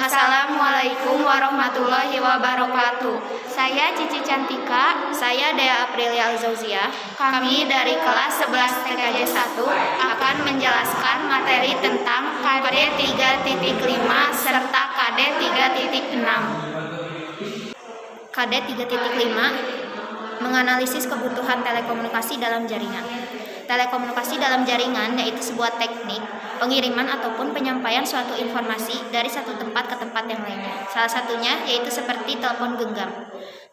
Assalamualaikum warahmatullahi wabarakatuh. Saya Cici Cantika. Saya Dea Aprilia Alzauzia. Kami dari kelas 11 TKJ 1 akan menjelaskan materi tentang KD 3.5 serta KD 3.6. KD 3.5 menganalisis kebutuhan telekomunikasi dalam jaringan. Telekomunikasi dalam jaringan yaitu sebuah teknik pengiriman ataupun penyampaian suatu informasi dari satu tempat ke tempat yang lainnya. Salah satunya yaitu seperti telepon genggam.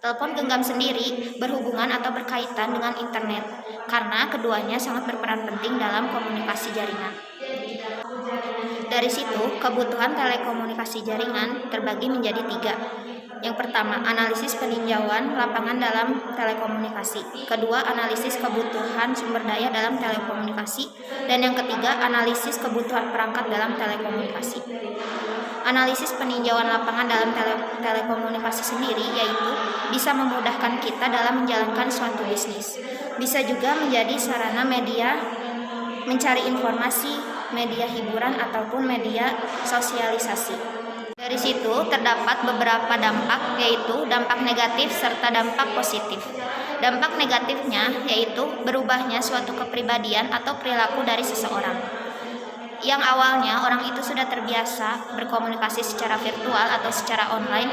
Telepon genggam sendiri berhubungan atau berkaitan dengan internet karena keduanya sangat berperan penting dalam komunikasi jaringan. Dari situ, kebutuhan telekomunikasi jaringan terbagi menjadi 3. Yang pertama, analisis peninjauan lapangan dalam telekomunikasi. Kedua, analisis kebutuhan sumber daya dalam telekomunikasi. Dan yang ketiga, analisis kebutuhan perangkat dalam telekomunikasi. Analisis peninjauan lapangan dalam telekomunikasi sendiri yaitu bisa memudahkan kita dalam menjalankan suatu bisnis. Bisa juga menjadi sarana media mencari informasi, media hiburan ataupun media sosialisasi. Dari situ terdapat beberapa dampak, yaitu dampak negatif serta dampak positif. Dampak negatifnya yaitu berubahnya suatu kepribadian atau perilaku dari seseorang. Yang awalnya orang itu sudah terbiasa berkomunikasi secara virtual atau secara online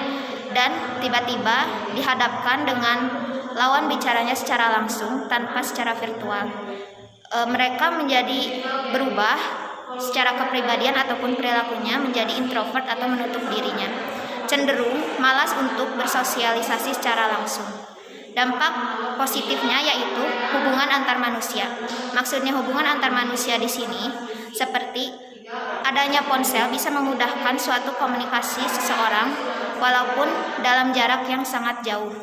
dan tiba-tiba dihadapkan dengan lawan bicaranya secara langsung tanpa secara virtual. Mereka menjadi berubah secara kepribadian ataupun perilakunya menjadi introvert atau menutup dirinya, cenderung malas untuk bersosialisasi secara langsung. Dampak positifnya yaitu hubungan antar manusia. Maksudnya hubungan antar manusia di sini seperti adanya ponsel bisa memudahkan suatu komunikasi seseorang walaupun dalam jarak yang sangat jauh.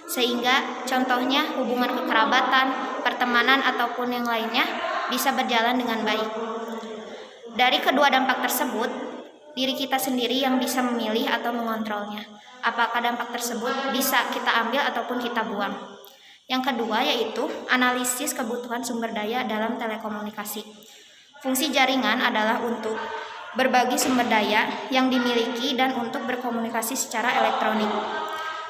Sehingga contohnya hubungan kekerabatan, pertemanan ataupun yang lainnya bisa berjalan dengan baik. Dari kedua dampak tersebut, diri kita sendiri yang bisa memilih atau mengontrolnya. Apakah dampak tersebut bisa kita ambil ataupun kita buang. Yang kedua yaitu analisis kebutuhan sumber daya dalam telekomunikasi. Fungsi jaringan adalah untuk berbagi sumber daya yang dimiliki dan untuk berkomunikasi secara elektronik.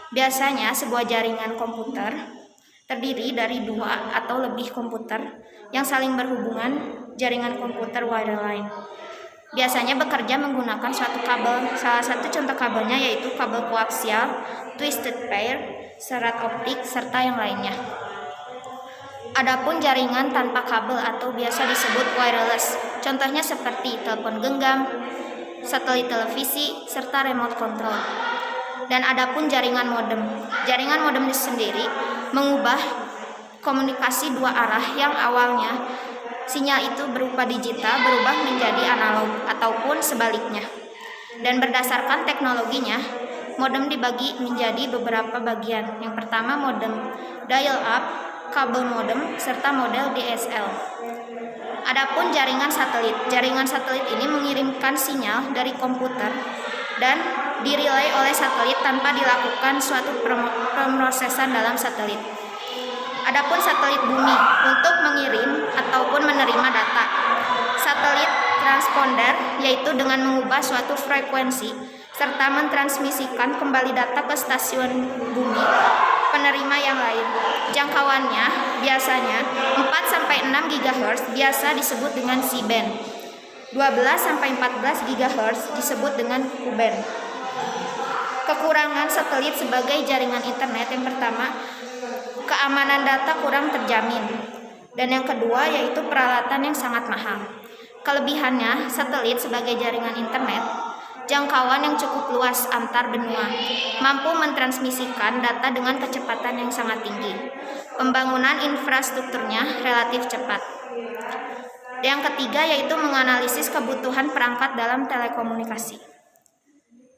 Biasanya sebuah jaringan komputer terdiri dari 2 atau lebih komputer yang saling berhubungan. Jaringan komputer wireline biasanya bekerja menggunakan suatu kabel. Salah satu contoh kabelnya yaitu kabel koaksial, twisted pair, serat optik, serta yang lainnya. Adapun jaringan tanpa kabel atau biasa disebut wireless, contohnya seperti telepon genggam, satelit televisi, serta remote control. Dan adapun jaringan modem. Jaringan modem sendiri mengubah komunikasi 2 arah yang awalnya sinyal itu berupa digital berubah menjadi analog ataupun sebaliknya. Dan berdasarkan teknologinya, modem dibagi menjadi beberapa bagian. Yang pertama modem dial-up, kabel modem, serta model DSL. Adapun jaringan satelit. Jaringan satelit ini mengirimkan sinyal dari komputer dan direlay oleh satelit tanpa dilakukan suatu pemrosesan dalam satelit. Adapun satelit bumi untuk mengirim ataupun menerima data. Satelit transponder yaitu dengan mengubah suatu frekuensi serta mentransmisikan kembali data ke stasiun bumi penerima yang lain. Jangkauannya biasanya 4-6 GHz biasa disebut dengan C-band. 12-14 GHz disebut dengan Ku-band. Kekurangan satelit sebagai jaringan internet yang pertama, keamanan data kurang terjamin. Dan yang kedua yaitu peralatan yang sangat mahal. Kelebihannya, satelit sebagai jaringan internet, jangkauan yang cukup luas antar benua, mampu mentransmisikan data dengan kecepatan yang sangat tinggi. Pembangunan infrastrukturnya relatif cepat. Yang ketiga yaitu menganalisis kebutuhan perangkat dalam telekomunikasi.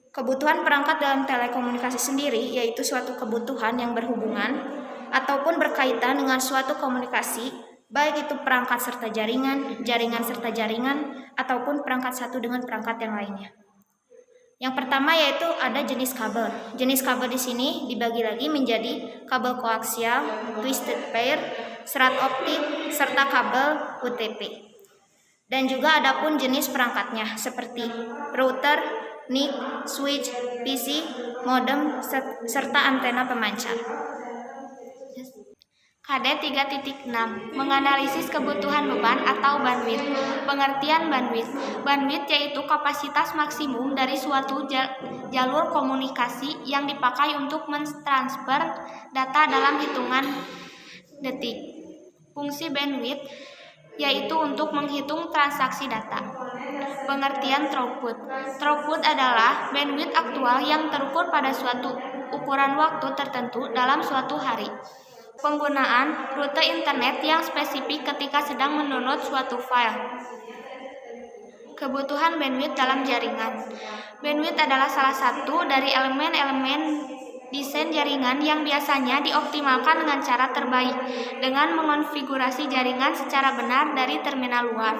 Kebutuhan perangkat dalam telekomunikasi sendiri yaitu suatu kebutuhan yang berhubungan ataupun berkaitan dengan suatu komunikasi, baik itu perangkat serta jaringan, jaringan serta jaringan, ataupun perangkat satu dengan perangkat yang lainnya. Yang pertama yaitu ada jenis kabel. Jenis kabel di sini dibagi lagi menjadi kabel koaksial, twisted pair, serat optik, serta kabel UTP. Dan juga adapun jenis perangkatnya seperti router, NIC, switch, PC, modem, serta antena pemancar. KD 3.6 menganalisis kebutuhan beban atau bandwidth. Pengertian bandwidth. Bandwidth yaitu kapasitas maksimum dari suatu jalur komunikasi yang dipakai untuk mentransfer data dalam hitungan detik. Fungsi bandwidth yaitu untuk menghitung transaksi data. Pengertian throughput. Throughput adalah bandwidth aktual yang terukur pada suatu ukuran waktu tertentu dalam suatu hari. Penggunaan rute internet yang spesifik ketika sedang mendownload suatu file. Kebutuhan bandwidth dalam jaringan. Bandwidth adalah salah satu dari elemen-elemen desain jaringan yang biasanya dioptimalkan dengan cara terbaik dengan mengonfigurasi jaringan secara benar dari terminal luar.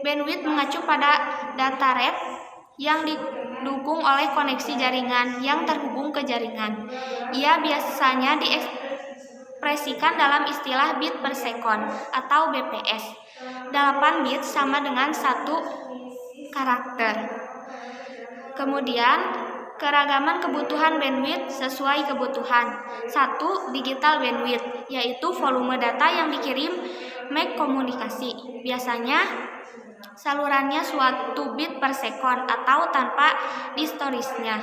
Bandwidth mengacu pada data rate yang didukung oleh koneksi jaringan yang terhubung ke jaringan. Ia biasanya diekspresikan dalam istilah bit per second atau BPS. 8 bit sama dengan 1 karakter. Kemudian, keragaman kebutuhan bandwidth sesuai kebutuhan. 1. Digital bandwidth, yaitu volume data yang dikirim MAC komunikasi. Biasanya salurannya suatu bit per second atau tanpa distorisnya.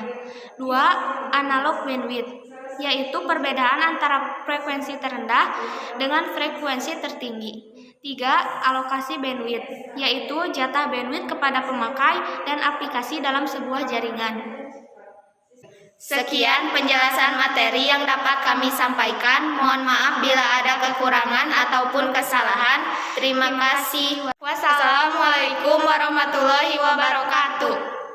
2. Analog bandwidth, yaitu perbedaan antara frekuensi terendah dengan frekuensi tertinggi. 3. Alokasi bandwidth, yaitu jatah bandwidth kepada pemakai dan aplikasi dalam sebuah jaringan. Sekian penjelasan materi yang dapat kami sampaikan. Mohon maaf bila ada kekurangan ataupun kesalahan. Terima kasih. Wassalamualaikum warahmatullahi wabarakatuh.